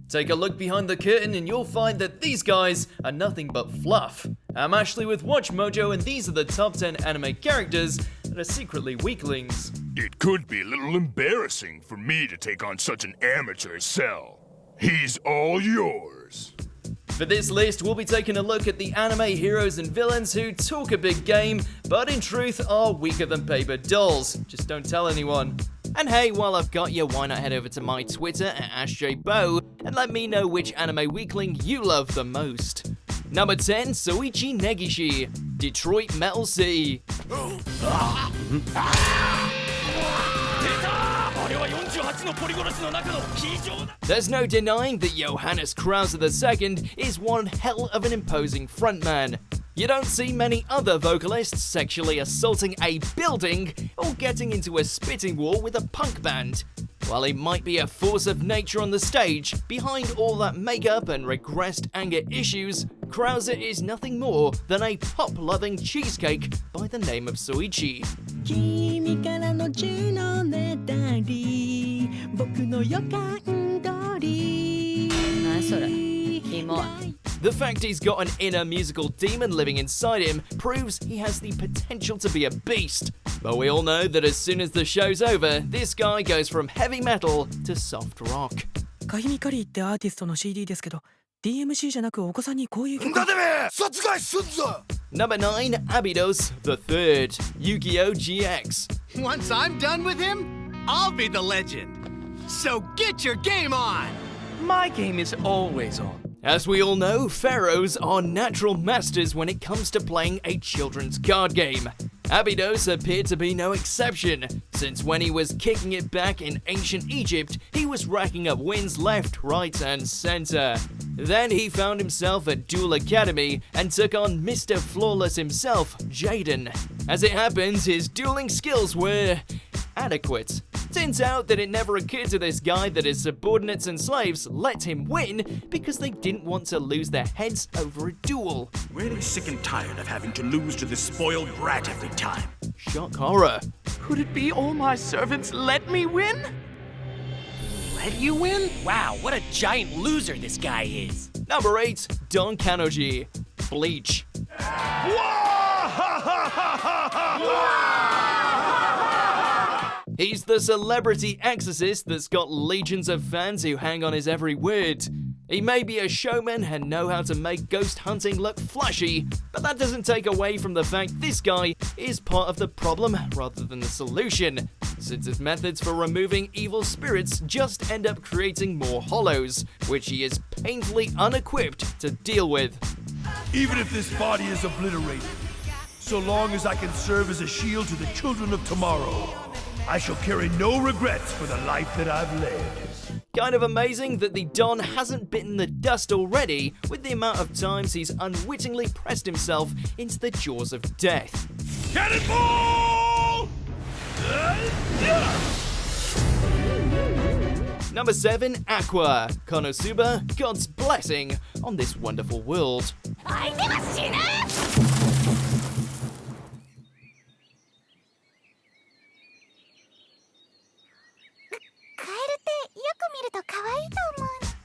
Take a look behind the curtain and you'll find that these guys are nothing but fluff. I'm Ashley with WatchMojo, and these are the top 10 anime characters that are secretly weaklings. It could be a little embarrassing for me to take on such an amateur cell. He's all yours. For this list, we'll be taking a look at the anime heroes and villains who talk a big game, but in truth are weaker than paper dolls. Just don't tell anyone. And hey, while I've got you, why not head over to my Twitter at AshJBo and let me know which anime weakling you love the most. Number 10, Souichi Negishi, Detroit Metal City. There's no denying that Johannes Krauser II is one hell of an imposing frontman. You don't see many other vocalists sexually assaulting a building or getting into a spitting war with a punk band. While he might be a force of nature on the stage, behind all that makeup and regressed anger issues, Krauser is nothing more than a pop-loving cheesecake by the name of Souichi. The fact he's got an inner musical demon living inside him proves he has the potential to be a beast. But we all know that as soon as the show's over, this guy goes from heavy metal to soft rock. Number 9, Abidos the Third, Yu-Gi-Oh! GX. Once I'm done with him, I'll be the legend. So get your game on! My game is always on. As we all know, pharaohs are natural masters when it comes to playing a children's card game. Abidos appeared to be no exception, since when he was kicking it back in ancient Egypt, he was racking up wins left, right, and center. Then he found himself at Duel Academy and took on Mr. Flawless himself, Jaden. As it happens, his dueling skills were adequate. Turns out that it never occurred to this guy that his subordinates and slaves let him win because they didn't want to lose their heads over a duel. Really sick and tired of having to lose to this spoiled brat every time. Shock horror. Could it be all my servants let me win? Let you win? Wow, what a giant loser this guy is. Number 8, Don Kanonji, Bleach. He's the celebrity exorcist that's got legions of fans who hang on his every word. He may be a showman and know how to make ghost hunting look flashy, but that doesn't take away from the fact this guy is part of the problem rather than the solution, since his methods for removing evil spirits just end up creating more hollows, which he is painfully unequipped to deal with. Even if this body is obliterated, so long as I can serve as a shield to the children of tomorrow, I shall carry no regrets for the life that I've led. Kind of amazing that the Don hasn't bitten the dust already with the amount of times he's unwittingly pressed himself into the jaws of death. Cannonball! Number 7, Aqua, Konosuba, God's blessing on this wonderful world.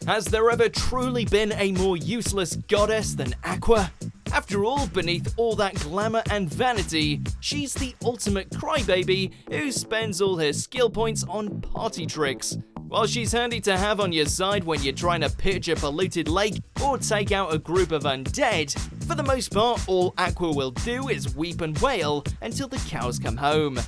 Has there ever truly been a more useless goddess than Aqua? After all, beneath all that glamour and vanity, she's the ultimate crybaby who spends all her skill points on party tricks. While she's handy to have on your side when you're trying to pitch a polluted lake or take out a group of undead, for the most part, all Aqua will do is weep and wail until the cows come home.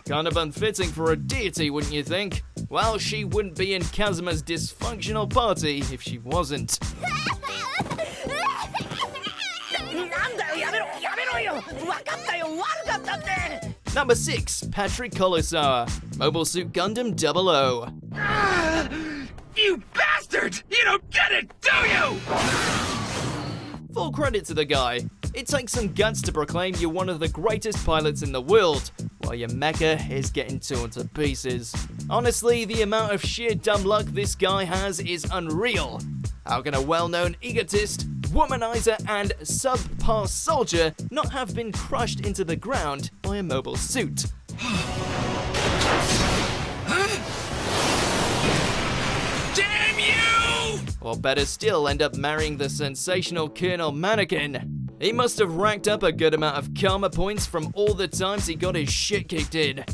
Kind of unfitting for a deity, wouldn't you think? Well, she wouldn't be in Kazuma's dysfunctional party if she wasn't. Number 6, Patrick Colasour, Mobile Suit Gundam 00. You bastard! You don't get it, do you? Full credit to the guy. It takes some guts to proclaim you're one of the greatest pilots in the world, while your mecha is getting torn to pieces. Honestly, the amount of sheer dumb luck this guy has is unreal. How can a well-known egotist, womanizer, and subpar soldier not have been crushed into the ground by a mobile suit? Damn you! Or better still, end up marrying the sensational Colonel Mannequin. He must have racked up a good amount of karma points from all the times he got his shit kicked in.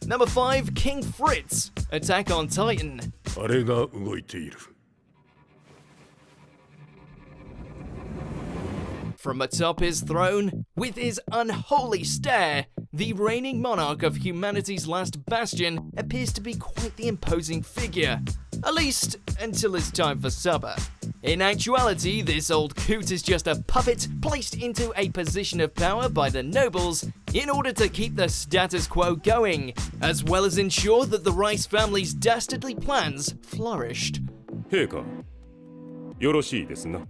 Number 5, King Fritz, Attack on Titan. あれが動いている。 From atop his throne, with his unholy stare, the reigning monarch of humanity's last bastion appears to be quite the imposing figure. At least, until it's time for supper. In actuality, this old coot is just a puppet placed into a position of power by the nobles in order to keep the status quo going, as well as ensure that the Rice family's dastardly plans flourished. 陛下、よろしいですな。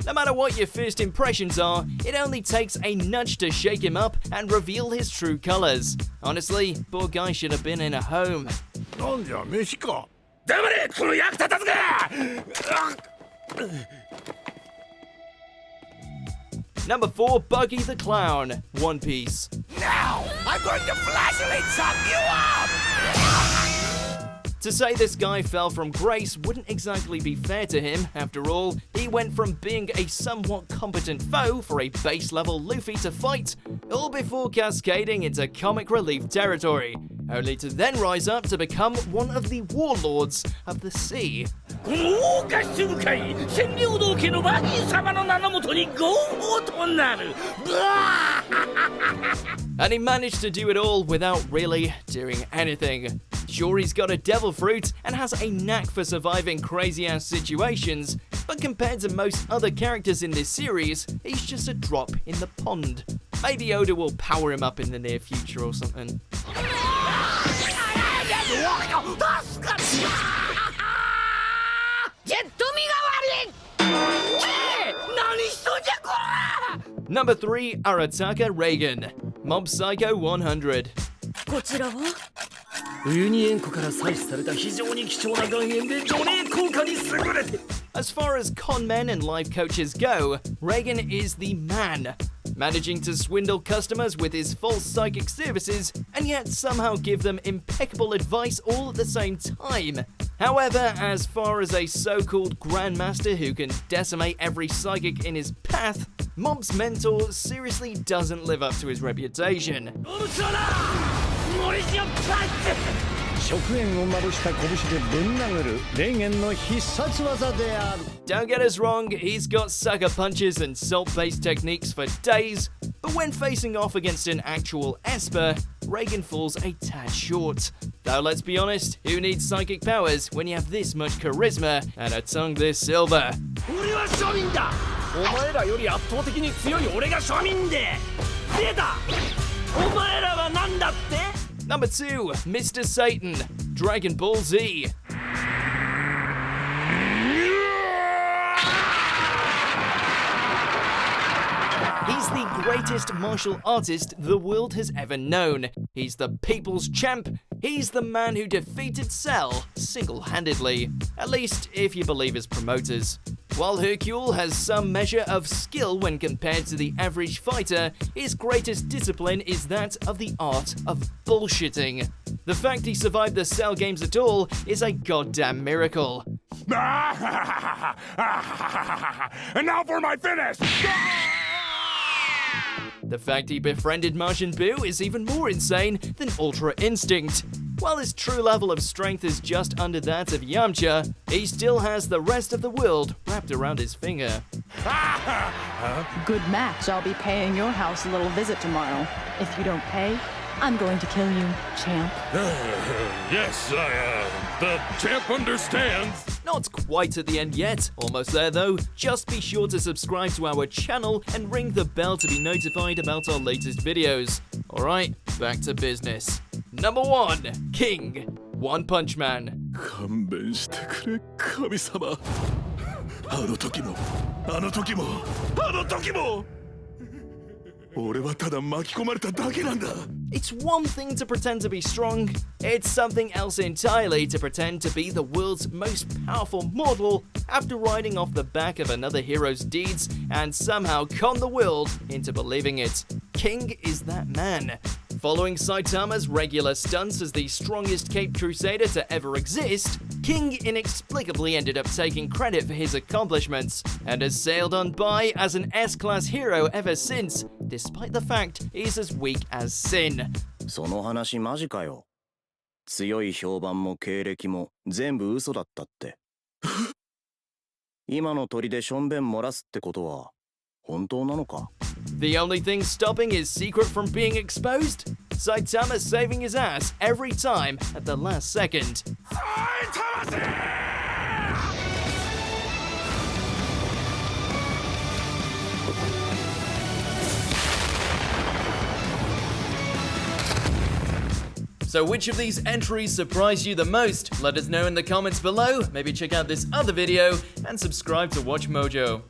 No matter what your first impressions are, it only takes a nudge to shake him up and reveal his true colors. Honestly, poor guy should have been in a home. なんじゃ飯か。 黙れこの役立たずが Number 4, Buggy the Clown, One Piece. Now I'm going to flashlight chop you up! To say this guy fell from grace wouldn't exactly be fair to him. After all, he went from being a somewhat competent foe for a base level Luffy to fight, all before cascading into comic relief territory, only to then rise up to become one of the warlords of the sea. この大合衆会千両道家のバギー様の名のもとに合法となる And he managed to do it all without really doing anything. Sure, he's got a devil fruit and has a knack for surviving crazy-ass situations, but compared to most other characters in this series, he's just a drop in the pond. Maybe Oda will power him up in the near future or something. Number 3, Arataka Reigen, Mob Psycho 100. こちらは ウユニ塩湖から採取された非常に貴重な岩塩で除霊効果に優れて As far as con men and life coaches go, Reigen is the man, managing to swindle customers with his false psychic services and yet somehow give them impeccable advice all at the same time. However, as far as a so-called grandmaster who can decimate every psychic in his path, Mob's mentor seriously doesn't live up to his reputation. 食塩をまぶした拳でぶん殴るレーゲンの必殺技である Don't get us wrong, he's got sucker punches and salt-based techniques for days, but when facing off against an actual Esper, Reigen falls a tad short. Though let's be honest, who needs psychic powers when you have this much charisma and a tongue this silver? 俺は庶民だお前らより圧倒的に強い俺が庶民で出たお前らは何だって Number 2, Mr. Satan, Dragon Ball Z. He's the greatest martial artist the world has ever known. He's the people's champ. He's the man who defeated Cell single-handedly, at least if you believe his promoters. While Hercule has some measure of skill when compared to the average fighter, his greatest discipline is that of the art of bullshitting. The fact he survived the Cell games at all is a goddamn miracle. And now for my finish! The fact he befriended Majin Buu is even more insane than Ultra Instinct. While his true level of strength is just under that of Yamcha, he still has the rest of the world wrapped around his finger. Good match. I'll be paying your house a little visit tomorrow. If you don't pay, I'm going to kill you, champ. Yes, the champ understands. Not quite at the end yet. Almost there though. Just be sure to subscribe to our channel and ring the bell to be notified about our latest videos. Alright, back to business. Number 1, King, One Punch Man. 勘弁してくれ神様あの時もあの時もあの時も俺はただ巻き込まれただけなんだ It's one thing to pretend to be strong, it's something else entirely to pretend to be the world's most powerful mortal after riding off the back of another hero's deeds and somehow con the world into believing it. King is that man. Following Saitama's regular stunts as the strongest Caped Crusader to ever exist, King inexplicably ended up taking credit for his accomplishments and has sailed on by as an S-class hero ever since, despite the fact he's as weak as sin. その話マジかよ。強い評判も経歴も全部嘘だったって。今の鳥でしょんべん漏らすってことは本当なのか? The only thing stopping his secret from being exposed? Saitama saving his ass every time at the last second. So which of these entries surprised you the most? Let us know in the comments below, maybe check out this other video, and subscribe to Watch Mojo.